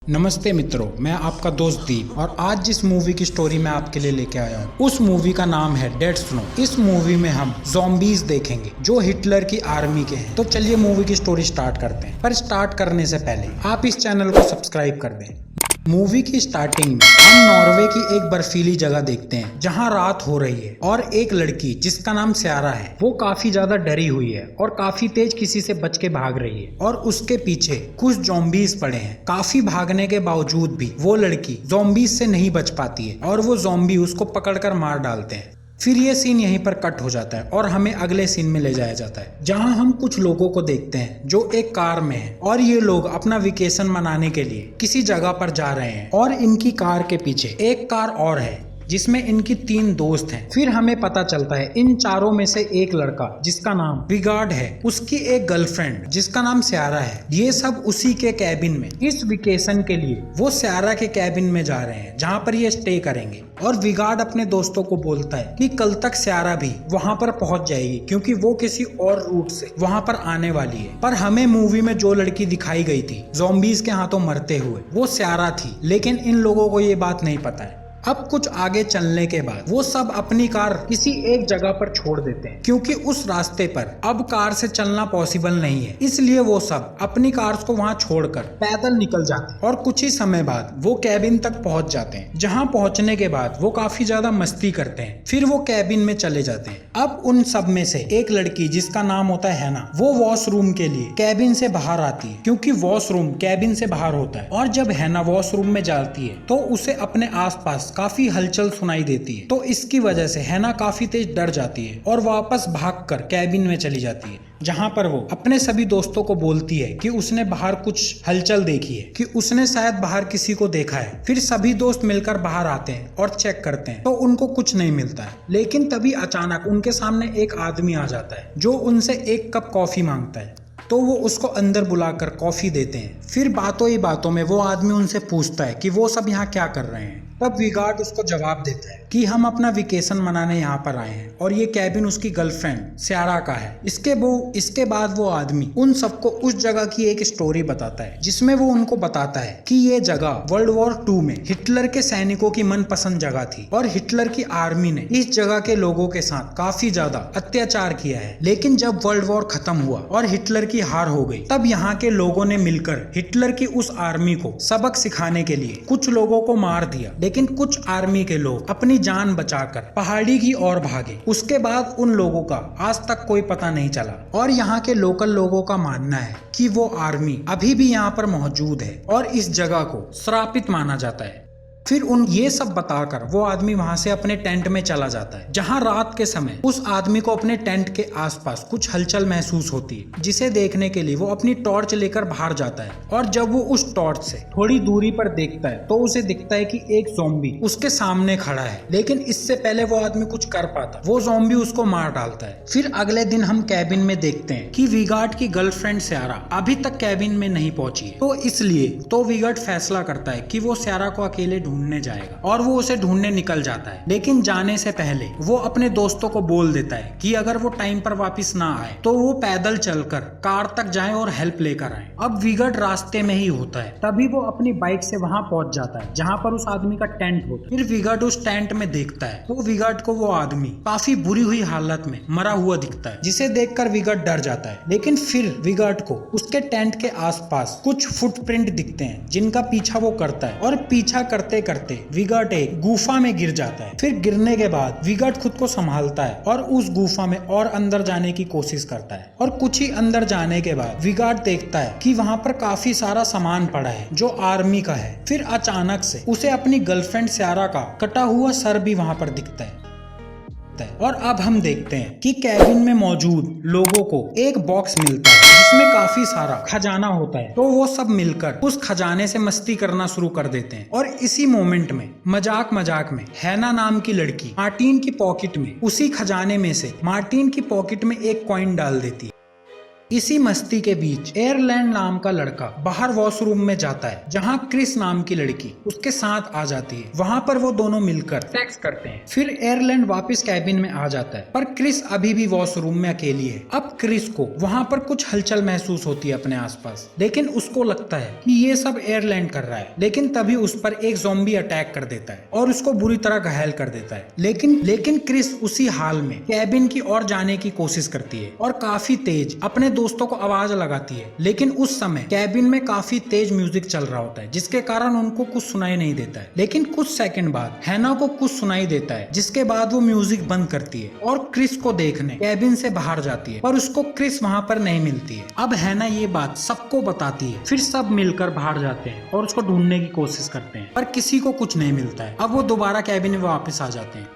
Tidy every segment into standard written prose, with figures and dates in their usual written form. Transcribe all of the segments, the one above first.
नमस्ते मित्रों, मैं आपका दोस्त दीप और आज जिस मूवी की स्टोरी मैं आपके लिए लेके आया हूँ उस मूवी का नाम है डेड स्नो। इस मूवी में हम ज़ॉम्बीज देखेंगे जो हिटलर की आर्मी के हैं। तो चलिए मूवी की स्टोरी स्टार्ट करते हैं। पर स्टार्ट करने से पहले आप इस चैनल को सब्सक्राइब कर दें। मूवी की स्टार्टिंग में हम नॉर्वे की एक बर्फीली जगह देखते हैं जहां रात हो रही है और एक लड़की जिसका नाम स्यारा है वो काफी ज्यादा डरी हुई है और काफी तेज किसी से बच के भाग रही है और उसके पीछे कुछ ज़ॉम्बीज पड़े हैं। काफी भागने के बावजूद भी वो लड़की ज़ॉम्बीज से नहीं बच पाती है और वो ज़ॉम्बी उसको पकड़कर मार डालते हैं। फिर ये सीन यहीं पर कट हो जाता है और हमें अगले सीन में ले जाया जाता है जहां हम कुछ लोगों को देखते हैं जो एक कार में हैं और ये लोग अपना वेकेशन मनाने के लिए किसी जगह पर जा रहे हैं और इनकी कार के पीछे एक कार और है जिसमें इनकी 3 दोस्त हैं। फिर हमें पता चलता है इन चारों में से एक लड़का जिसका नाम विगार्ड है, उसकी एक गर्लफ्रेंड जिसका नाम स्यारा है। ये सब उसी के कैबिन में इस वेकेशन के लिए वो स्यारा के कैबिन में जा रहे हैं जहाँ पर ये स्टे करेंगे। और विगार्ड अपने दोस्तों को बोलता है कि कल तक स्यारा भी वहाँ पर पहुँच जाएगी क्योंकि वो किसी और रूट से वहाँ पर आने वाली है। पर हमें मूवी में जो लड़की दिखाई गई थी ज़ॉम्बीज के हाथों मरते हुए वो स्यारा थी, लेकिन इन लोगों को ये बात नहीं पता है। अब कुछ आगे चलने के बाद वो सब अपनी कार किसी एक जगह पर छोड़ देते हैं क्योंकि उस रास्ते पर अब कार से चलना पॉसिबल नहीं है। इसलिए वो सब अपनी कार को वहां छोड़कर पैदल निकल जाते हैं और कुछ ही समय बाद वो कैबिन तक पहुंच जाते हैं जहां पहुंचने के बाद वो काफी ज्यादा मस्ती करते हैं। फिर वो कैबिन में चले जाते हैं। अब उन सब में से एक लड़की जिसका नाम होता है हैना, वो वॉशरूम के लिए कैबिन से बाहर आती है क्योंकि वॉशरूम कैबिन से बाहर होता है। और जब हैना वॉशरूम में जाती है तो उसे अपने आसपास काफी हलचल सुनाई देती है। तो इसकी वजह से हैना काफी तेज डर जाती है और वापस भागकर कैबिन में चली जाती है जहां पर वो अपने सभी दोस्तों को बोलती है कि उसने बाहर कुछ हलचल देखी है, कि उसने शायद बाहर किसी को देखा है। फिर सभी दोस्त मिलकर बाहर आते हैं और चेक करते हैं तो उनको कुछ नहीं मिलता है। लेकिन तभी अचानक उनके सामने एक आदमी आ जाता है जो उनसे 1 कप कॉफी मांगता है। तो वो उसको अंदर बुलाकर कॉफी देते हैं। फिर बातों ही बातों में वो आदमी उनसे पूछता है कि वो सब यहाँ क्या कर रहे हैं। तब विगार्ड उसको जवाब देता है कि हम अपना वेकेशन मनाने यहाँ पर आए हैं और ये कैबिन उसकी गर्लफ्रेंड स्यारा का है। इसके बाद वो आदमी उन सबको उस जगह की एक स्टोरी बताता है जिसमें वो उनको बताता है कि ये जगह वर्ल्ड वॉर 2 में हिटलर के सैनिकों की मनपसंद जगह थी और हिटलर की आर्मी ने इस जगह के लोगों के साथ काफी ज्यादा अत्याचार किया है। लेकिन जब वर्ल्ड वॉर खत्म हुआ और हिटलर की हार हो गई तब यहाँ के लोगों ने मिलकर हिटलर की उस आर्मी को सबक सिखाने के लिए कुछ लोगों को मार दिया। लेकिन कुछ आर्मी के लोग अपनी जान बचाकर पहाड़ी की ओर भागे। उसके बाद उन लोगों का आज तक कोई पता नहीं चला और यहाँ के लोकल लोगों का मानना है कि वो आर्मी अभी भी यहाँ पर मौजूद है और इस जगह को श्रापित माना जाता है। फिर उन ये सब बताकर वो आदमी वहां से अपने टेंट में चला जाता है जहां रात के समय उस आदमी को अपने टेंट के आसपास कुछ हलचल महसूस होती है, जिसे देखने के लिए वो अपनी टॉर्च लेकर बाहर जाता है। और जब वो उस टॉर्च से थोड़ी दूरी पर देखता है तो उसे दिखता है कि एक ज़ॉम्बी उसके सामने खड़ा है। लेकिन इससे पहले वो आदमी कुछ कर पाता, वो ज़ॉम्बी उसको मार डालता है। फिर अगले दिन हम कैबिन में देखते हैं कि विगार्ड की गर्लफ्रेंड स्यारा अभी तक कैबिन में नहीं पहुंची है। तो इसलिए विगार्ड फैसला करता है कि वो स्यारा को अकेले ढूंढने जाएगा और वो उसे ढूंढने निकल जाता है। लेकिन जाने से पहले वो अपने दोस्तों को बोल देता है कि अगर वो टाइम पर वापस ना आए तो वो पैदल चलकर कार तक जाए और हेल्प लेकर आए। अब विगार्ड रास्ते में ही होता है, तभी वो अपनी बाइक से वहां पहुंच जाता है जहां पर उस आदमी का टेंट होता है। फिर विगार्ड उस टेंट में देखता है तो विगार्ड को वो आदमी काफी बुरी हुई हालत में मरा हुआ दिखता है, जिसे देखकर विगार्ड डर जाता है। लेकिन फिर विगार्ड को उसके टेंट के आसपास कुछ फुटप्रिंट दिखते हैं जिनका पीछा वो करता है और पीछा करते करते विगार्ड एक गुफा में गिर जाता है। फिर गिरने के बाद विगार्ड खुद को संभालता है और उस गुफा में और अंदर जाने की कोशिश करता है। और कुछ ही अंदर जाने के बाद विगार्ड देखता है कि वहां पर काफी सारा सामान पड़ा है जो आर्मी का है। फिर अचानक से उसे अपनी गर्लफ्रेंड स्यारा का कटा हुआ सर भी वहां पर दिखता है। और अब हम देखते हैं कि कैबिन में मौजूद लोगों को एक बॉक्स मिलता है जिसमें काफी सारा खजाना होता है। तो वो सब मिलकर उस खजाने से मस्ती करना शुरू कर देते हैं। और इसी मोमेंट में मजाक में हैना नाम की लड़की मार्टिन की पॉकेट में उसी खजाने में से मार्टिन की पॉकेट में एक कॉइन डाल देती है। इसी मस्ती के बीच एयरलैंड नाम का लड़का बाहर वॉशरूम में जाता है, जहाँ क्रिस नाम की लड़की उसके साथ आ जाती है। वहाँ पर वो दोनों मिलकर सेक्स करते हैं। फिर एयरलैंड वापस कैबिन में आ जाता है, पर क्रिस अभी भी वॉशरूम में अकेली है। अब क्रिस को वहाँ पर कुछ हलचल महसूस होती है अपने आसपास, लेकिन उसको लगता है कि ये सब एयरलैंड कर रहा है। लेकिन तभी उस पर एक ज़ॉम्बी अटैक कर देता है और उसको बुरी तरह घायल कर देता है। लेकिन क्रिस उसी हाल में कैबिन की ओर जाने की कोशिश करती है और काफी तेज अपने दोस्तों को आवाज लगाती है। लेकिन उस समय कैबिन में काफी तेज म्यूजिक चल रहा होता है, जिसके कारण उनको कुछ सुनाई नहीं देता है। लेकिन कुछ सेकंड बाद हैना को कुछ सुनाई देता है, जिसके बाद वो म्यूजिक बंद करती है और क्रिस को देखने कैबिन से बाहर जाती है, पर उसको क्रिस वहाँ पर नहीं मिलती है। अब हैना ये बात सबको बताती है। फिर सब मिलकर बाहर जाते हैं और उसको ढूंढने की कोशिश करते हैं, पर किसी को कुछ नहीं मिलता है। अब वो दोबारा कैबिन में वापस आ जाते हैं,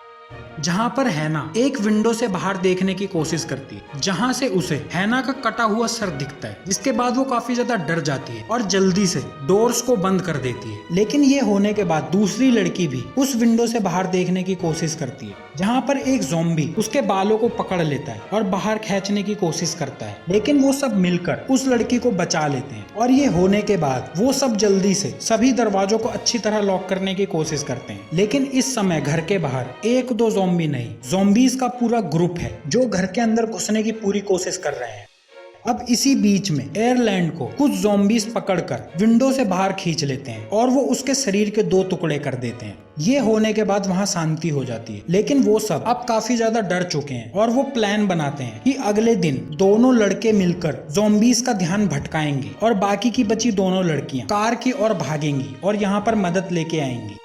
जहाँ पर हैना एक विंडो से बाहर देखने की कोशिश करती है, जहाँ से उसे हैना का कटा हुआ सर दिखता है। जिसके बाद वो काफी ज्यादा डर जाती है और जल्दी से डोर्स को बंद कर देती है। लेकिन ये होने के बाद दूसरी लड़की भी उस विंडो से बाहर देखने की कोशिश करती है, जहाँ पर एक ज़ॉम्बी उसके बालों को पकड़ लेता है और बाहर खींचने की कोशिश करता है। लेकिन वो सब मिलकर उस लड़की को बचा लेते हैं और ये होने के बाद वो सब जल्दी से सभी दरवाजों को अच्छी तरह लॉक करने की कोशिश करते हैं। लेकिन इस समय घर के बाहर एक दो ज़ॉम्बी नहीं, ज़ॉम्बीज का पूरा ग्रुप है जो घर के अंदर घुसने की पूरी कोशिश कर रहे हैं। अब इसी बीच में एयरलैंड को कुछ ज़ॉम्बीज पकड़कर विंडो से बाहर खींच लेते हैं और वो उसके शरीर के 2 टुकड़े कर देते हैं। ये होने के बाद वहाँ शांति हो जाती है। लेकिन वो सब अब काफी ज्यादा डर चुके हैं और वो प्लान बनाते हैं कि अगले दिन दोनों लड़के मिलकर ज़ॉम्बीज का ध्यान भटकाएंगे और बाकी की बची दोनों लड़कियां कार की ओर भागेंगी और यहाँ पर मदद लेके आएंगी।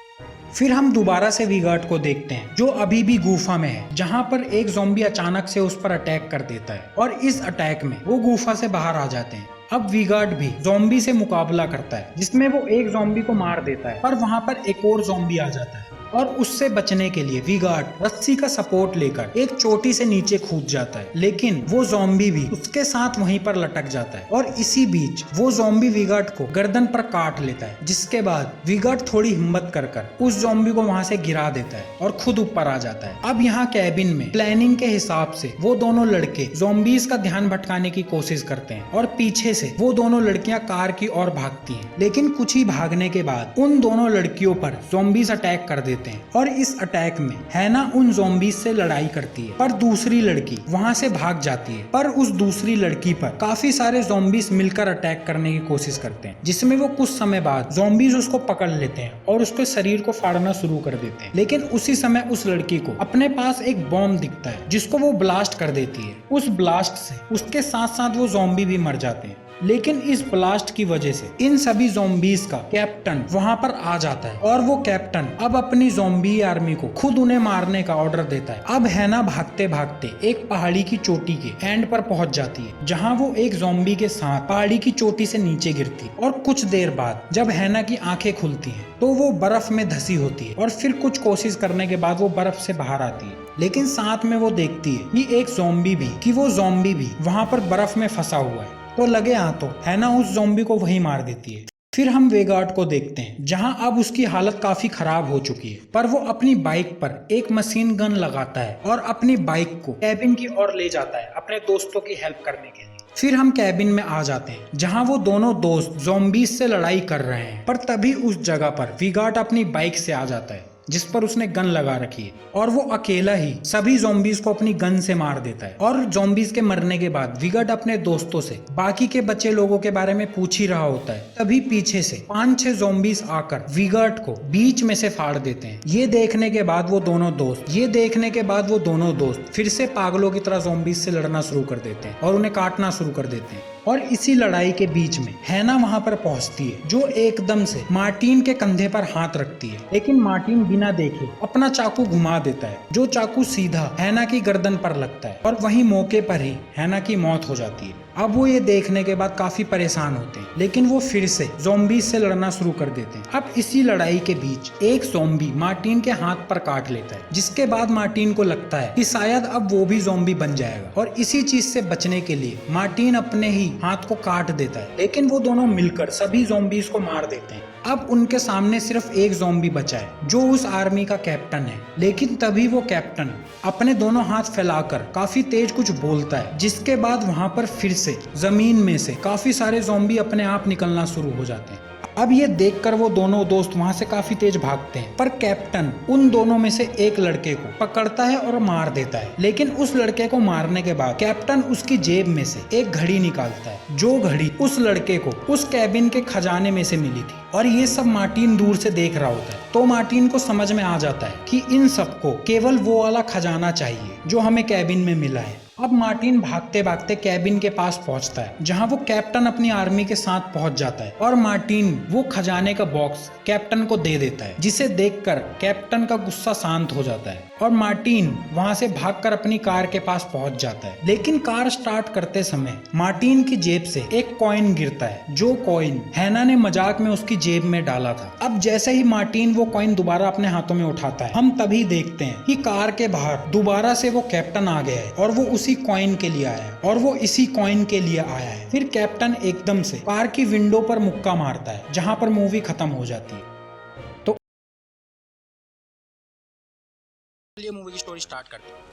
फिर हम दोबारा से वीगार्ड को देखते हैं, जो अभी भी गुफा में है, जहाँ पर एक ज़ॉम्बी अचानक से उस पर अटैक कर देता है और इस अटैक में वो गुफा से बाहर आ जाते हैं। अब वीगार्ड भी ज़ॉम्बी से मुकाबला करता है, जिसमें वो एक ज़ॉम्बी को मार देता है, पर वहाँ पर एक और ज़ॉम्बी आ जाता है और उससे बचने के लिए वीगार्ड रस्सी का सपोर्ट लेकर एक चोटी से नीचे कूद जाता है। लेकिन वो ज़ॉम्बी भी उसके साथ वहीं पर लटक जाता है और इसी बीच वो ज़ॉम्बी वीगार्ड को गर्दन पर काट लेता है, जिसके बाद वीगार्ड थोड़ी हिम्मत कर उस ज़ॉम्बी को वहां से गिरा देता है और खुद ऊपर आ जाता है। अब यहाँ कैबिन में प्लानिंग के हिसाब से वो दोनों लड़के ज़ॉम्बीज का ध्यान भटकाने की कोशिश करते हैं और पीछे से वो दोनों लड़कियां कार की ओर भागती हैं। लेकिन कुछ ही भागने के बाद उन दोनों लड़कियों पर ज़ॉम्बीज अटैक कर देते हैं और इस अटैक में हैना उन ज़ॉम्बीज से लड़ाई करती है, पर दूसरी लड़की वहां से भाग जाती है। पर उस दूसरी लड़की पर काफी सारे ज़ॉम्बीज मिलकर अटैक करने की कोशिश करते हैं, जिसमें वो कुछ समय बाद ज़ॉम्बीज उसको पकड़ लेते हैं और उसके शरीर को फाड़ना शुरू कर देते हैं। लेकिन उसी समय उस लड़की को अपने पास एक बॉम्ब दिखता है, जिसको वो ब्लास्ट कर देती है। उस ब्लास्ट से उसके साथ साथ वो ज़ॉम्बी भी मर जाते हैं। लेकिन इस ब्लास्ट की वजह से इन सभी ज़ॉम्बीज का कैप्टन वहां पर आ जाता है और वो कैप्टन अब अपनी ज़ॉम्बी आर्मी को खुद उन्हें मारने का ऑर्डर देता है। अब हैना भागते भागते एक पहाड़ी की चोटी के एंड पर पहुंच जाती है, जहां वो एक ज़ॉम्बी के साथ पहाड़ी की चोटी से नीचे गिरती है और कुछ देर बाद जब हैना की आंखें खुलती हैं तो वो बर्फ में धसी होती है और फिर कुछ कोशिश करने के बाद वो बर्फ से बाहर आती है। लेकिन साथ में वो देखती है कि एक ज़ॉम्बी भी वहां पर बर्फ में फंसा हुआ है, तो लगे हाथों हैना उस ज़ॉम्बी को वहीं मार देती है। फिर हम वीगार्ड को देखते हैं, जहां अब उसकी हालत काफी खराब हो चुकी है, पर वो अपनी बाइक पर एक मशीन गन लगाता है और अपनी बाइक को कैबिन की ओर ले जाता है अपने दोस्तों की हेल्प करने के लिए। फिर हम कैबिन में आ जाते हैं, जहां वो दोनों दोस्त ज़ॉम्बीज से लड़ाई कर रहे हैं, पर तभी उस जगह पर वीगार्ड अपनी बाइक से आ जाता है, जिस पर उसने गन लगा रखी है, और वो अकेला ही सभी ज़ॉम्बीज को अपनी गन से मार देता है। और ज़ॉम्बीज के मरने के बाद वीगार्ड अपने दोस्तों से बाकी के बचे लोगों के बारे में पूछ ही रहा होता है, तभी पीछे से 5-6 ज़ॉम्बीज आकर वीगार्ड को बीच में से फाड़ देते हैं। ये देखने के बाद वो दोनों दोस्त फिर से पागलों की तरह ज़ॉम्बीज से लड़ना शुरू कर देते हैं और उन्हें काटना शुरू कर देते हैं। और इसी लड़ाई के बीच में हैना वहां पर पहुंचती है, जो एकदम से मार्टिन के कंधे पर हाथ रखती है। लेकिन मार्टिन बिना देखे अपना चाकू घुमा देता है, जो चाकू सीधा हैना की गर्दन पर लगता है और वहीं मौके पर ही हैना की मौत हो जाती है। अब वो ये देखने के बाद काफी परेशान होते हैं, लेकिन वो फिर से ज़ॉम्बीज से लड़ना शुरू कर देते हैं। अब इसी लड़ाई के बीच एक ज़ॉम्बी मार्टिन के हाथ पर काट लेता है, जिसके बाद मार्टिन को लगता है कि शायद अब वो भी ज़ॉम्बी बन जाएगा, और इसी चीज से बचने के लिए मार्टिन अपने ही हाथ को काट देता है। लेकिन वो दोनों मिलकर सभी ज़ॉम्बीज को मार देते हैं। अब उनके सामने सिर्फ एक ज़ॉम्बी बचा है, जो उस उस आर्मी का कैप्टन है। लेकिन तभी वो कैप्टन अपने दोनों हाथ फैलाकर काफी तेज कुछ बोलता है, जिसके बाद वहां पर फिर से जमीन में से काफी सारे ज़ॉम्बी अपने आप निकलना शुरू हो जाते हैं। अब ये देखकर वो दोनों दोस्त वहां से काफी तेज भागते हैं, पर कैप्टन उन दोनों में से एक लड़के को पकड़ता है और मार देता है। लेकिन उस लड़के को मारने के बाद कैप्टन उसकी जेब में से एक घड़ी निकालता है, जो घड़ी उस लड़के को उस कैबिन के खजाने में से मिली थी। और ये सब मार्टिन दूर से देख रहा होता है, तो मार्टिन को समझ में आ जाता है कि इन सबको केवल वो वाला खजाना चाहिए जो हमें कैबिन में मिला है। अब मार्टिन भागते भागते कैबिन के पास पहुंचता है, जहां वो कैप्टन अपनी आर्मी के साथ पहुंच जाता है और मार्टिन वो खजाने का बॉक्स कैप्टन को दे देता है, जिसे देखकर कैप्टन का गुस्सा शांत हो जाता है और मार्टिन वहां से भागकर अपनी कार के पास पहुंच जाता है। लेकिन कार स्टार्ट करते समय मार्टिन की जेब से एक कॉइन गिरता है, जो कॉइन हैना ने मजाक में उसकी जेब में डाला था। अब जैसे ही मार्टिन वो कॉइन दोबारा अपने हाथों में उठाता है, हम तभी देखते हैं कि कार के बाहर दोबारा से वो कैप्टन आ गया है और वो उसी कॉइन के लिए आया है और वो इसी कॉइन के लिए आया है। फिर कैप्टन एकदम से कार की विंडो पर मुक्का मारता है, जहां पर मूवी खत्म हो जाती है। तो ये मूवी की स्टोरी स्टार्ट करते हैं।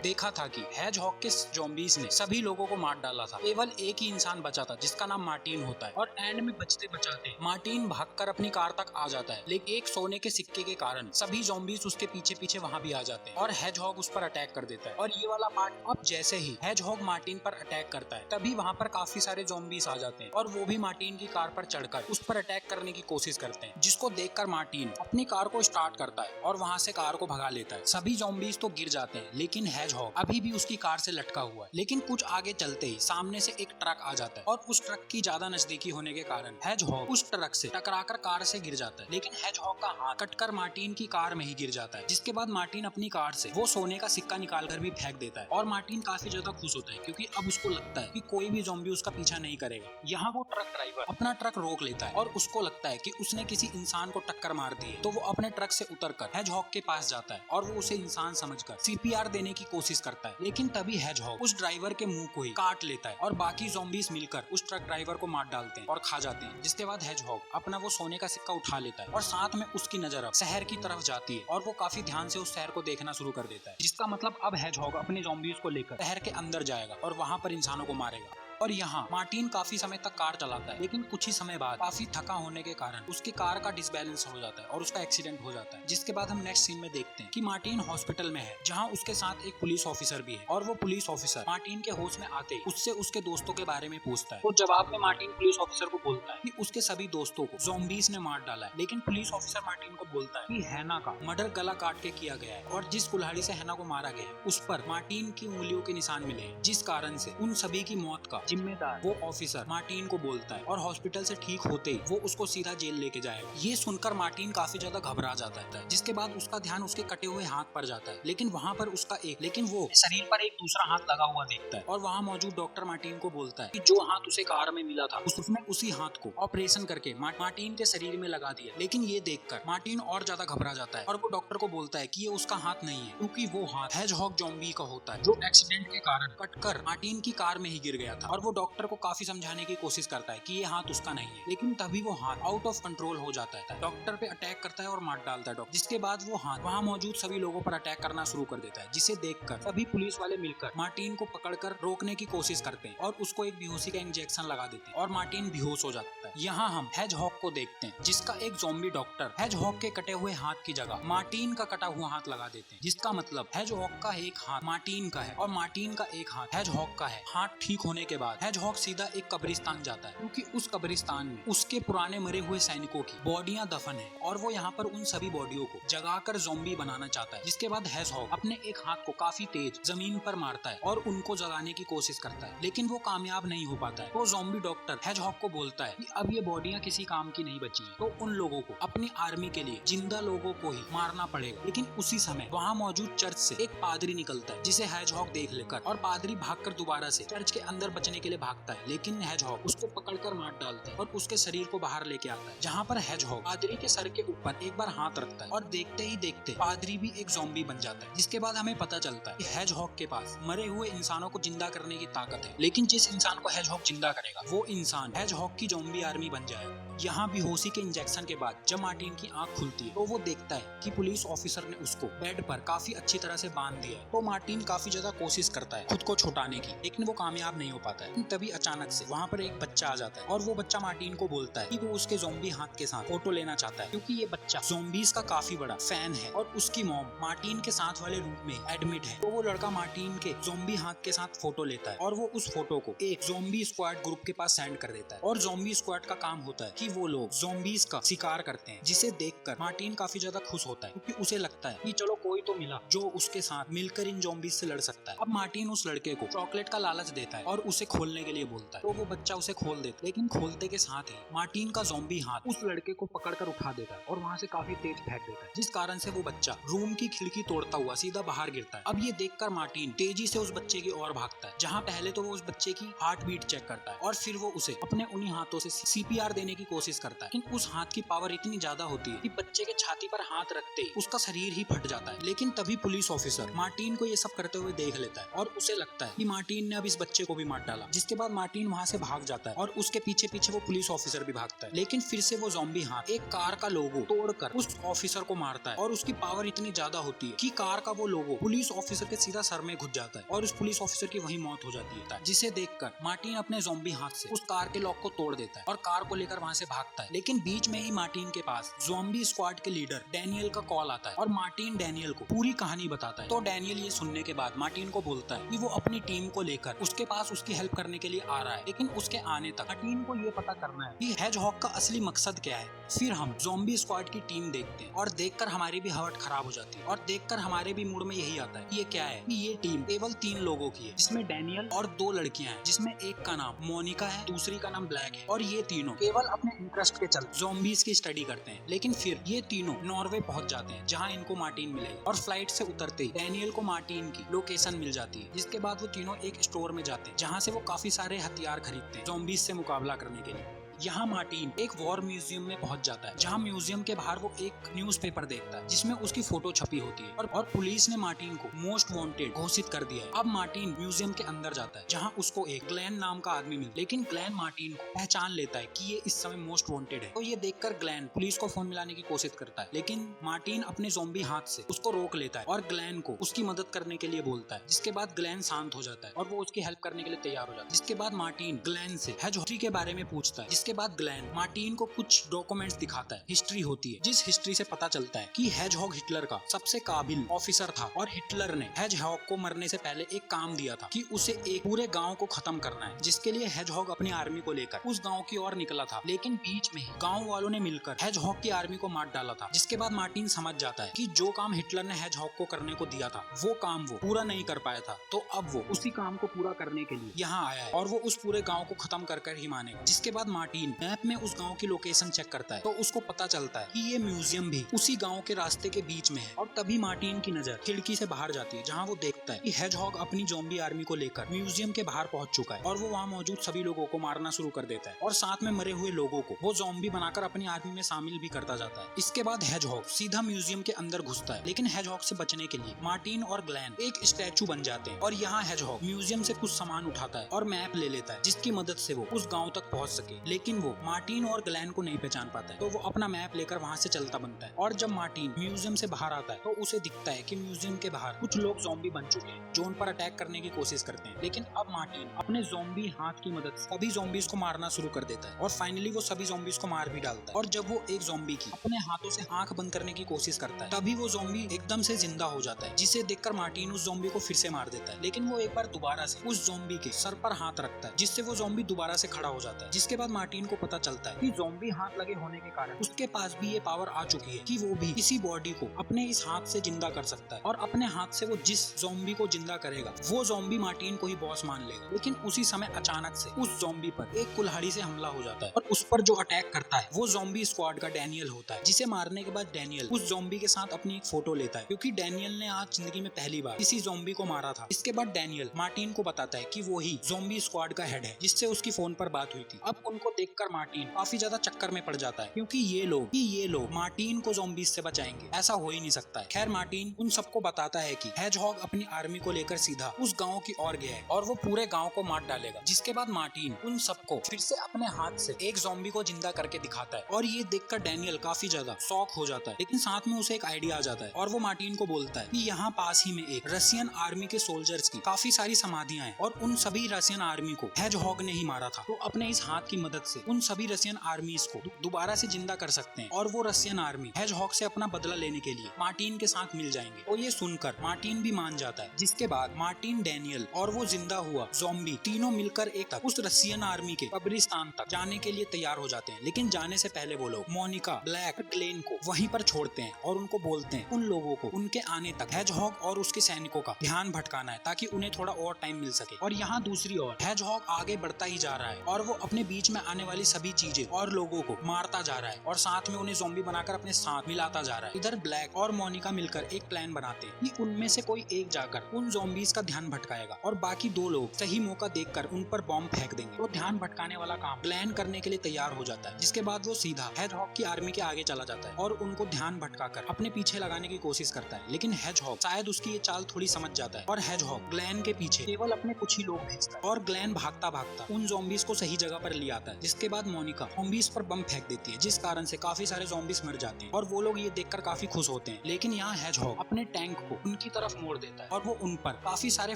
देखा था कि हेजहॉग के ज़ॉम्बीज ने सभी लोगों को मार डाला था, केवल एक ही इंसान बचा था जिसका नाम मार्टिन होता है। और एंड में बचते बचाते मार्टिन भागकर अपनी कार तक आ जाता है, लेकिन एक सोने के सिक्के के कारण सभी ज़ॉम्बीज उसके पीछे पीछे वहां भी आ जाते हैं और हेजहॉग उस पर अटैक कर देता है। और ये वाला पार्ट, अब जैसे ही हेजहॉग मार्टिन पर अटैक करता है, तभी वहां पर काफी सारे ज़ॉम्बीज आ जाते हैं और वो भी मार्टिन की कार पर चढ़कर उस पर अटैक करने की कोशिश करते हैं, जिसको देखकर मार्टिन अपनी कार को स्टार्ट करता है और वहां से कार को भगा लेता है। सभी ज़ॉम्बीज तो गिर जाते हैं, लेकिन हेजहॉग अभी भी की कार से लटका हुआ है। लेकिन कुछ आगे चलते ही सामने से एक ट्रक आ जाता है और उस ट्रक की ज्यादा नजदीकी होने के कारण हेजहॉग उस ट्रक से टकराकर कार से गिर जाता है। लेकिन हेजहॉग का हाथ कटकर मार्टिन की कार में ही गिर जाता है, जिसके बाद मार्टिन अपनी कार से वो सोने का सिक्का निकालकर भी फेंक देता है और मार्टिन काफी ज्यादा खुश होता है, क्योंकि अब उसको लगता है कि कोई भी ज़ॉम्बी उसका पीछा नहीं करेगा। यहाँ वो ट्रक ड्राइवर अपना ट्रक रोक लेता है और उसको लगता है कि उसने किसी इंसान को टक्कर मार दी है, तो वो अपने ट्रक से उतरकर हेजहॉग के पास जाता है और वो उसे इंसान समझकर सीपीआर देने की कोशिश करता है। लेकिन तभी हेजहॉग उस ड्राइवर के मुंह को ही काट लेता है और बाकी ज़ॉम्बीज मिलकर उस ट्रक ड्राइवर को मार डालते हैं और खा जाते हैं। जिसके बाद हेजहॉग अपना वो सोने का सिक्का उठा लेता है और साथ में उसकी नजर अब शहर की तरफ जाती है और वो काफी ध्यान से उस शहर को देखना शुरू कर देता है, जिसका मतलब अब हेजहॉग अपने ज़ॉम्बीज को लेकर शहर के अंदर जाएगा और वहां पर इंसानों को मारेगा। और यहाँ मार्टिन काफी समय तक कार चलाता है, लेकिन कुछ ही समय बाद काफी थका होने के कारण उसकी कार का डिसबैलेंस हो जाता है और उसका एक्सीडेंट हो जाता है। जिसके बाद हम नेक्स्ट सीन में देखते हैं कि मार्टिन हॉस्पिटल में है, जहाँ उसके साथ एक पुलिस ऑफिसर भी है और वो पुलिस ऑफिसर मार्टिन के होश में आते ही उससे उसके दोस्तों के बारे में पूछता है। तो जवाब में मार्टिन पुलिस ऑफिसर को बोलता है कि उसके सभी दोस्तों को ज़ॉम्बीज ने मार डाला है। लेकिन पुलिस ऑफिसर मार्टिन को बोलता है कि हैना का मर्डर गला काट के किया गया है और जिस कुल्हाड़ी से हैना को मारा गया है उस पर मार्टिन की उंगलियों के निशान मिले हैं, जिस कारण से उन सभी की मौत का जिम्मेदार वो ऑफिसर मार्टिन को बोलता है और हॉस्पिटल से ठीक होते ही वो उसको सीधा जेल लेके जाएगा। ये सुनकर मार्टिन काफी ज्यादा घबरा जाता है, जिसके बाद उसका ध्यान उसके कटे हुए हाथ पर जाता है। लेकिन वहाँ पर उसका वो शरीर पर एक दूसरा हाथ लगा हुआ देखता है और वहाँ मौजूद डॉक्टर मार्टिन को बोलता है कि जो हाथ उसे कार में मिला था उसने उसी हाथ को ऑपरेशन करके मार्टिन के शरीर में लगा दिया। लेकिन ये देखकर मार्टिन और ज्यादा घबरा जाता है और वो डॉक्टर को बोलता है कि ये उसका हाथ नहीं है, क्योंकि वो हाथ हेजहॉग ज़ॉम्बी का होता है, जो एक्सीडेंट के कारण कटकर मार्टिन की कार में ही गिर गया था। और वो डॉक्टर को काफी समझाने की कोशिश करता है कि ये हाथ उसका नहीं है, लेकिन तभी वो हाथ आउट ऑफ कंट्रोल हो जाता है, डॉक्टर पे अटैक करता है और मार डालता है डॉक्टर। जिसके बाद वो हाथ वहाँ मौजूद सभी लोगों पर अटैक करना शुरू कर देता है, जिसे देखकर सभी पुलिस वाले मिलकर मार्टिन को पकड़कर रोकने की कोशिश करते हैं और उसको एक बेहोशी का इंजेक्शन लगा देते हैं और मार्टिन बेहोश हो जाता है। यहाँ हम हेजहॉग को देखते हैं, जिसका एक ज़ॉम्बी डॉक्टर हेजहॉग के कटे हुए हाथ की जगह मार्टिन का कटा हुआ हाथ लगा देते हैं, जिसका मतलब हेजहॉग का एक हाथ मार्टिन का है और मार्टिन का एक हाथ हेजहॉग का है। हाथ ठीक होने के बाद हेजहॉग सीधा एक कब्रिस्तान जाता है, क्योंकि उस कब्रिस्तान में उसके पुराने मरे हुए सैनिकों की बॉडियां दफन है और वो यहाँ पर उन सभी बॉडियों को जगाकर ज़ॉम्बी बनाना चाहता है। जिसके बाद हेजहॉग अपने एक हाथ को काफी तेज जमीन पर मारता है और उनको जगाने की कोशिश करता है, लेकिन वो कामयाब नहीं हो पाता है। तो ज़ॉम्बी डॉक्टर हेजहॉग को बोलता है कि अब ये बॉडियां किसी काम की नहीं बची है, तो उन लोगों को अपनी आर्मी के लिए जिंदा लोगों को ही मारना पड़ेगा। लेकिन उसी समय वहाँ मौजूद चर्च से एक पादरी निकलता है, जिसे हेजहॉग देख लेकर और पादरी भागकर दोबारा से चर्च के अंदर बचने के लिए भागता है, लेकिन हेजहॉग उसको पकड़कर मार डालता है और उसके शरीर को बाहर लेके आता है, जहाँ पर हेजहॉग पादरी के सर के ऊपर एक बार हाथ रखता है और देखते ही देखते पादरी भी एक ज़ॉम्बी बन जाता है। जिसके बाद हमें पता चलता है कि हेजहॉग के पास मरे हुए इंसानों को जिंदा करने की ताकत है, लेकिन जिस इंसान को हेजहॉग जिंदा करेगा वो इंसान हेजहॉग की ज़ॉम्बी आर्मी बन जाएगा। यहाँ बेहोशी के इंजेक्शन के बाद जब मार्टिन की आंख खुलती है तो वो देखता है कि पुलिस ऑफिसर ने उसको बेड पर काफी अच्छी तरह से बांध दिया है। तो मार्टिन काफी ज्यादा कोशिश करता है खुद को छुटाने की, लेकिन वो कामयाब नहीं हो पाता है। तभी अचानक से वहाँ पर एक बच्चा आ जाता है और वो बच्चा मार्टिन को बोलता है कि वो उसके ज़ॉम्बी हाथ के साथ फोटो लेना चाहता है, क्योंकि ये बच्चा ज़ॉम्बीज का काफी बड़ा फैन है और उसकी मॉम मार्टिन के साथ वाले रूम में एडमिट है। तो वो लड़का मार्टिन के ज़ॉम्बी हाथ के साथ फोटो लेता है और वो उस फोटो को एक ज़ॉम्बी स्क्वाड ग्रुप के पास सेंड कर देता है। और ज़ॉम्बी स्क्वाड का काम होता है कि वो लोग ज़ॉम्बीज का शिकार करते हैं, जिसे देखकर मार्टिन काफी ज्यादा खुश होता है, क्योंकि उसे लगता है कि चलो कोई तो मिला जो उसके साथ मिलकर इन ज़ॉम्बीज से लड़ सकता है। अब मार्टिन उस लड़के को चॉकलेट का लालच देता है और उसे खोलने के लिए बोलता है। तो वो बच्चा उसे खोल देता है, लेकिन खोलते के साथ ही मार्टिन का ज़ॉम्बी हाथ उस लड़के को पकड़कर उठा देता है और वहाँ से काफी तेज फेंक देता है, जिस कारण से वो बच्चा रूम की खिड़की तोड़ता हुआ सीधा बाहर गिरता है। अब ये देखकर मार्टिन तेजी से उस बच्चे की ओर भागता है, जहाँ पहले तो वो उस बच्चे की हार्ट बीट चेक करता है और फिर वो उसे अपने उन्हीं हाथों से CPR देने की कोशिश करता है। लेकिन उस हाथ की पावर इतनी ज्यादा होती है कि बच्चे के छाती पर हाथ रखते ही उसका शरीर ही फट जाता है। लेकिन तभी पुलिस ऑफिसर मार्टिन को ये सब करते हुए देख लेता है और उसे लगता है कि मार्टिन ने अब इस बच्चे को भी मार डाला, जिसके बाद मार्टिन वहाँ से भाग जाता है और उसके पीछे पीछे वो पुलिस ऑफिसर भी भागता है। लेकिन फिर से वो ज़ॉम्बी हाथ एक कार का लोगो तोड़कर उस ऑफिसर को मारता है और उसकी पावर इतनी ज्यादा होती है कि कार का वो लोगो पुलिस ऑफिसर के सीधा सर में घुस जाता है और उस पुलिस ऑफिसर की वही मौत हो जाती है, जिसे देखकर मार्टिन अपने ज़ॉम्बी हाथ से उस कार के लॉक को तोड़ देता है और कार को लेकर वहाँ से भागता है। लेकिन बीच में ही मार्टिन के पास ज़ॉम्बी स्क्वाड के लीडर डैनियल का कॉल आता है और मार्टिन डैनियल को पूरी कहानी बताता है। तो डैनियल ये सुनने के बाद मार्टिन को बोलता है कि वो अपनी टीम को लेकर उसके पास उसकी हेल्प करने के लिए आ रहा है, लेकिन उसके आने तक मार्टिन को ये पता करना है कि हेजहॉग का असली मकसद क्या है। फिर हम ज़ॉम्बी स्क्वाड की टीम देखते हैं और देखकर हमारी भी हवट खराब हो जाती है और देखकर हमारे भी मूड में यही आता है कि ये क्या है कि ये टीम केवल 3 लोगों की है, जिसमें डैनियल और 2 लड़कियां हैं, जिसमें एक का नाम मोनिका है, दूसरी का नाम ब्लैक है। और ये तीनों केवल अपने इंटरेस्ट के चलते ज़ॉम्बीज की स्टडी करते हैं। लेकिन फिर ये तीनों नॉर्वे पहुंच जाते हैं, जहां इनको मार्टिन मिलेगा और फ्लाइट से उतरते ही डैनियल को मार्टिन की लोकेशन मिल जाती है, जिसके बाद वो तीनों एक स्टोर में जाते हैं, जहां से वो काफी सारे हथियार खरीदते हैं ज़ॉम्बीज से मुकाबला करने के लिए। यहाँ मार्टिन एक वॉर म्यूजियम में पहुंच जाता है, जहाँ म्यूजियम के बाहर वो एक न्यूज़पेपर देखता है जिसमें उसकी फोटो छपी होती है और पुलिस ने मार्टिन को मोस्ट वांटेड घोषित कर दिया है। अब मार्टिन म्यूजियम के अंदर जाता है, जहाँ उसको एक ग्लेन नाम का आदमी मिलता है, लेकिन ग्लेन मार्टिन को पहचान लेता है कि ये इस समय मोस्ट वांटेड है। तो ये देखकर ग्लेन पुलिस को फोन मिलाने की कोशिश करता है, लेकिन मार्टिन अपने ज़ॉम्बी हाथ से उसको रोक लेता है और ग्लेन को उसकी मदद करने के लिए बोलता है, जिसके बाद ग्लेन शांत हो जाता है और वो उसकी हेल्प करने के लिए तैयार हो जाता है। जिसके बाद मार्टिन ग्लेन से हेजहॉग के बारे में पूछता है, जिसके बाद ग्लेन मार्टिन को कुछ डॉक्यूमेंट्स दिखाता है, हिस्ट्री होती है, जिस हिस्ट्री से पता चलता है कि हेजहॉग हिटलर का सबसे काबिल ऑफिसर था और हिटलर ने हेजहॉग को मरने से पहले एक काम दिया था कि उसे एक पूरे गांव को खत्म करना है, जिसके लिए हेजहॉग अपनी आर्मी को लेकर उस गांव की ओर निकला था। लेकिन बीच में गांव वालों ने मिलकर हेजहॉग की आर्मी को मार डाला था। जिसके बाद मार्टिन समझ जाता है कि जो काम हिटलर ने हेजहॉग को करने को दिया था वो काम वो पूरा नहीं कर पाया था, तो अब वो उसी काम को पूरा करने के लिए यहाँ आया है और वो उस पूरे गाँव को खत्म कर ही मानेगा। जिसके बाद मार्टिन मैप में उस गांव की लोकेशन चेक करता है, तो उसको पता चलता है कि ये म्यूजियम भी उसी गांव के रास्ते के बीच में है। और तभी मार्टिन की नजर खिड़की से बाहर जाती है, जहां वो देखता है कि हेजहॉग अपनी ज़ॉम्बी आर्मी को लेकर म्यूजियम के बाहर पहुंच चुका है और वो वहां मौजूद सभी लोगों को मारना शुरू कर देता है और साथ में मरे हुए लोगों को वो ज़ॉम्बी बनाकर अपनी आर्मी में शामिल भी करता जाता है। इसके बाद हेजहॉग सीधा म्यूजियम के अंदर घुसता है, लेकिन हेजहॉग से बचने के लिए मार्टिन और ग्लेन एक स्टैचू बन जाते हैं और यहाँ हेजहॉग म्यूजियम से कुछ सामान उठाता है और मैप ले लेता है, जिसकी मदद से वो उस गाँव तक पहुँच सके। लेकिन वो मार्टिन और ग्लेन को नहीं पहचान पाता है, तो वो अपना मैप लेकर वहाँ से चलता बनता है। और जब मार्टिन म्यूजियम से बाहर आता है तो उसे दिखता है कि म्यूजियम के बाहर कुछ लोग ज़ॉम्बी बन चुके हैं जो उन पर अटैक करने की कोशिश करते हैं। लेकिन अब मार्टिन अपने ज़ॉम्बी हाथ की मदद से सभी ज़ॉम्बीज को मारना शुरू कर देता है और फाइनली वो सभी ज़ॉम्बीज को मार भी डालता है। और जब वो एक ज़ॉम्बी की अपने हाथों से आंख बंद करने की कोशिश करता है, तभी वो ज़ॉम्बी एकदम से जिंदा हो जाता है, जिसे देखकर मार्टिन उस ज़ॉम्बी को फिर से मार देता है। लेकिन वो एक बार दोबारा से उस ज़ॉम्बी के सर पर हाथ रखता है, जिससे वो ज़ॉम्बी दोबारा से खड़ा हो जाता है। जिसके बाद मार्टिन को पता चलता है कि ज़ॉम्बी हाथ लगे होने के कारण उसके पास भी ये पावर आ चुकी है कि वो भी इसी बॉडी को अपने इस हाथ से जिंदा कर सकता है और अपने हाथ से वो जिस ज़ॉम्बी को जिंदा करेगा वो ज़ॉम्बी मार्टिन को ही बॉस मान लेगा। लेकिन उसी समय अचानक से उस ज़ॉम्बी पर एक कुल्हाड़ी से हमला हो जाता है और उस पर जो अटैक करता है वो ज़ॉम्बी स्क्वाड का डैनियल होता है, जिसे मारने के बाद डैनियल उस ज़ॉम्बी के साथ अपनी एक फोटो लेता है, क्योंकि डैनियल ने आज जिंदगी में पहली बार किसी ज़ॉम्बी को मारा था। इसके बाद डैनियल मार्टिन को बताता है कि वो ही ज़ॉम्बी स्क्वाड का हेड है, जिससे उसकी फोन पर बात हुई थी। अब उनको देखकर मार्टिन काफी ज्यादा चक्कर में पड़ जाता है, क्योंकि ये लोग मार्टिन को ज़ॉम्बीज से बचाएंगे, ऐसा हो ही नहीं सकता है। खैर मार्टिन उन सबको बताता है कि हेजहॉग अपनी आर्मी को लेकर सीधा उस गांव की ओर गया है और वो पूरे गांव को मार डालेगा। जिसके बाद मार्टिन उन सबको फिर से अपने हाथ से एक ज़ॉम्बी को जिंदा करके दिखाता है और ये देखकर डैनियल काफी ज्यादा शॉक हो जाता है, लेकिन साथ में उसे एक आइडिया आ जाता है और वो मार्टिन को बोलता है कि यहाँ पास ही में एक रशियन आर्मी के सोल्जर्स की काफी सारी समाधियां हैं और उन सभी रशियन आर्मी को हेजहॉग ने ही मारा था। तो अपने इस हाथ की मदद से उन सभी रशियन आर्मीज को दोबारा से जिंदा कर सकते हैं और वो रशियन आर्मी हेजहॉग से अपना बदला लेने के लिए मार्टिन के साथ मिल जाएंगे। तो ये सुनकर मार्टिन भी मान जाता है। जिसके बाद मार्टिन, डैनियल और वो जिंदा हुआ ज़ॉम्बी तीनों मिलकर एक तक उस रशियन आर्मी के कब्रिस्तान तक जाने के लिए तैयार हो जाते हैं। लेकिन जाने से पहले वो लोग मोनिका, ब्लैक, ग्लेन को वहीं पर छोड़ते हैं और उनको बोलते हैं उन लोगों को उनके आने तक हेजहॉग और उसके सैनिकों का ध्यान भटकाना है ताकि उन्हें थोड़ा और टाइम मिल सके। और यहाँ दूसरी ओर हेजहॉग आगे बढ़ता ही जा रहा है और वो अपने बीच में आने वाली सभी चीजें और लोगों को मारता जा रहा है और साथ में उन्हें ज़ॉम्बी बनाकर अपने साथ मिलाता जा रहा है। इधर ब्लैक और मोनिका मिलकर एक प्लान बनाते हैं कि उनमें से कोई एक जाकर उन ज़ॉम्बीज का ध्यान भटकाएगा और बाकी दो लोग सही मौका देखकर उन पर बॉम्ब फेंक देंगे। तो ध्यान भटकाने वाला काम प्लान करने के लिए तैयार हो जाता है। जिसके बाद वो सीधा हेजहॉग की आर्मी के आगे चला जाता है और उनको ध्यान भटकाकर अपने पीछे लगाने की कोशिश करता है। लेकिन हेजहॉग शायद उसकी ये चाल थोड़ी समझ जाता है और हेजहॉग ग्लेन के पीछे केवल अपने कुछ ही लोग भेजता है और ग्लेन भागता भागता उन ज़ॉम्बीज को सही जगह पर ले आता है। जिसके बाद मोनिका ज़ॉम्बीज पर बम फेंक देती है, जिस कारण से काफी सारे ज़ॉम्बीज मर जाते हैं और वो लोग ये देखकर काफी खुश होते हैं। लेकिन यहाँ हेजहॉग अपने टैंक को उनकी तरफ मोड़ देता है और वो उन पर काफी सारे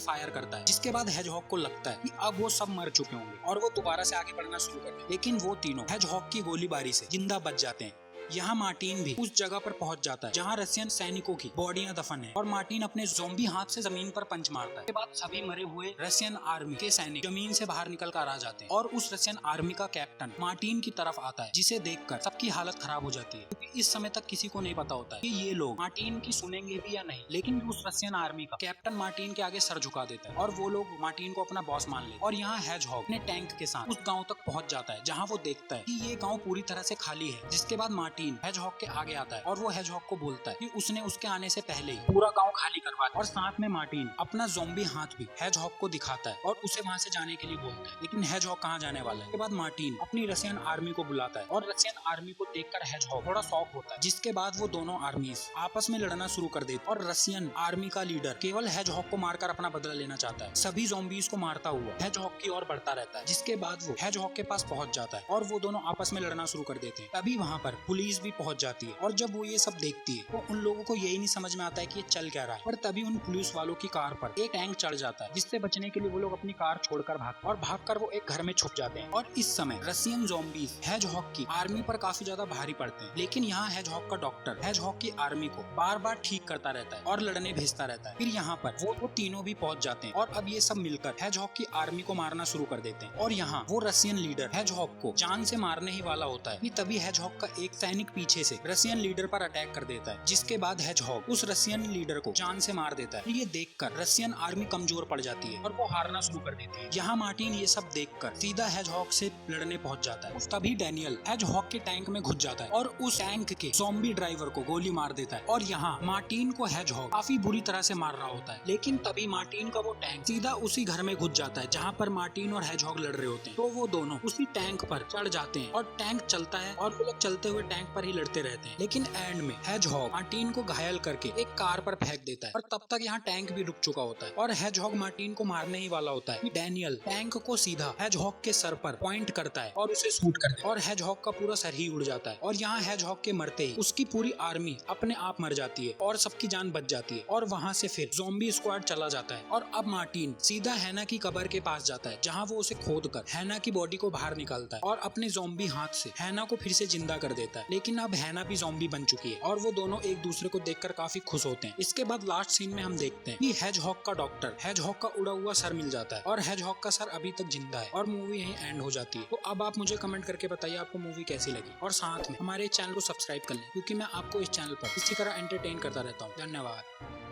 फायर करता है। जिसके बाद हेजहॉग को लगता है कि अब वो सब मर चुके होंगे और वो दोबारा से आगे बढ़ना शुरू करते हैं। लेकिन वो तीनों हेजहॉग की गोलीबारी से जिंदा बच जाते हैं। यहाँ मार्टिन भी उस जगह पर पहुंच जाता है जहाँ रशियन सैनिकों की बॉडियां दफन है और मार्टिन अपने ज़ॉम्बी हाथ से जमीन पर पंच मारता है। के बाद सभी मरे हुए रशियन आर्मी के सैनिक जमीन से बाहर निकल कर आ जाते हैं और उस रशियन आर्मी का कैप्टन मार्टिन की तरफ आता है, जिसे देखकर सबकी हालत खराब हो जाती है, क्योंकि इस समय तक किसी को नहीं पता होता है कि ये लोग मार्टिन की सुनेंगे भी या नहीं। लेकिन उस रशियन आर्मी का कैप्टन मार्टिन के आगे सर झुका देता है और वो लोग मार्टिन को अपना बॉस मान लेते हैं। और यहाँ हेजहॉग अपने टैंक के साथ उस गाँव तक पहुँच जाता है जहाँ वो देखता है कि ये गाँव पूरी तरह से खाली है। जिसके बाद मार्टिन हेजहॉग के आगे आता है और वो हेजहॉग को बोलता है कि उसने उसके आने से पहले ही पूरा गांव खाली करवा दिया। और साथ में मार्टिन अपना ज़ॉम्बी हाथ भी हेजहॉग को दिखाता है और उसे वहां से जाने के लिए बोलता है। लेकिन हेजहॉग कहाँ जाने वाला है। इसके बाद मार्टिन अपनी रशियन आर्मी को बुलाता है और रशियन आर्मी को देखकर हेजहॉग थोड़ा शॉक होता है। जिसके बाद वो दोनों आर्मीज आपस में लड़ना शुरू कर देती और रशियन आर्मी का लीडर केवल हेजहॉग को मारकर अपना बदला लेना चाहता है। सभी ज़ॉम्बीज को मारता हुआ हेजहॉग की ओर बढ़ता रहता है। जिसके बाद वो हेजहॉग के पास पहुंच जाता है और वो दोनों आपस में लड़ना शुरू कर देते हैं। तभी वहाँ पर पुलिस भी पहुंच जाती है और जब वो ये सब देखती है तो उन लोगों को यही नहीं समझ में आता है कि ये चल क्या रहा है। पर तभी उन पुलिस वालों की कार पर एक टैंक चढ़ जाता है, जिससे बचने के लिए वो लोग अपनी कार छोड़कर भागकर वो एक घर में छुप जाते हैं। और इस समय रशियन ज़ॉम्बीज हेजहॉग की आर्मी पर काफी ज्यादा भारी पड़ते हैं। लेकिन यहाँ हेजहॉग का डॉक्टर हेजहॉग की आर्मी को बार बार ठीक करता रहता है और लड़ने भेजता रहता है। फिर यहाँ पर वो तीनों भी पहुंच जाते हैं और अब ये सब मिलकर हेजहॉग की आर्मी को मारना शुरू कर देते हैं। और यहाँ वो रशियन लीडर हेजहॉग को जान से मारने ही वाला होता है। तभी हेजहॉग का एक सैनिक पीछे से रशियन लीडर पर अटैक कर देता है। जिसके बाद हेजहॉग उस रशियन लीडर को जान से मार देता है। ये देखकर रशियन आर्मी कमजोर पड़ जाती है और वो हारना शुरू कर देती है। यहाँ मार्टिन ये सब देखकर सीधा हेजहॉग से लड़ने पहुंच जाता है। तभी डैनियल हेजहॉग के टैंक में घुस जाता है और उस टैंक के ज़ॉम्बी ड्राइवर को गोली मार देता है। और यहाँ मार्टिन को हेजहॉग काफी बुरी तरह से मार रहा होता है। लेकिन तभी मार्टिन का वो टैंक सीधा उसी घर में घुस जाता है जहाँ पर मार्टिन और हेजहॉग लड़ रहे होते हैं। तो वो दोनों उसी टैंक पर चढ़ जाते हैं और टैंक चलता है और वो लोग चलते हुए टैंक पर ही लड़ते रहते हैं। लेकिन एंड में हेजहॉग मार्टिन को घायल करके एक कार पर फेंक देता है और तब तक यहाँ टैंक भी रुक चुका होता है और हेजहॉग मार्टिन को मारने ही वाला होता है। डैनियल टैंक को सीधा हेजहॉग के सर पर पॉइंट करता है और उसे शूट कर देता है और हेजहॉग का पूरा सर ही उड़ जाता है। और यहाँ हेजहॉग के मरते ही उसकी पूरी आर्मी अपने आप मर जाती है और सबकी जान बच जाती है। और वहाँ से फिर ज़ॉम्बी स्क्वाड चला जाता है और अब मार्टिन सीधा हैना की कब्र के पास जाता है जहाँ वो उसे खोद कर हैना की बॉडी को बाहर निकालता है और अपने ज़ॉम्बी हाथ से हैना को फिर से जिंदा कर देता है। लेकिन अब हैना भी ज़ॉम्बी बन चुकी है और वो दोनों एक दूसरे को देखकर काफी खुश होते हैं। इसके बाद लास्ट सीन में हम देखते हैं कि हेजहॉग का डॉक्टर हेजहॉग का उड़ा हुआ सर मिल जाता है और हेजहॉग का सर अभी तक जिंदा है और मूवी यहीं एंड हो जाती है। तो अब आप मुझे कमेंट करके बताइए आपको मूवी कैसी लगी और साथ में हमारे चैनल को सब्सक्राइब कर लें, क्योंकि मैं आपको इस चैनल पर इसी तरह एंटरटेन करता रहता हूँ। धन्यवाद।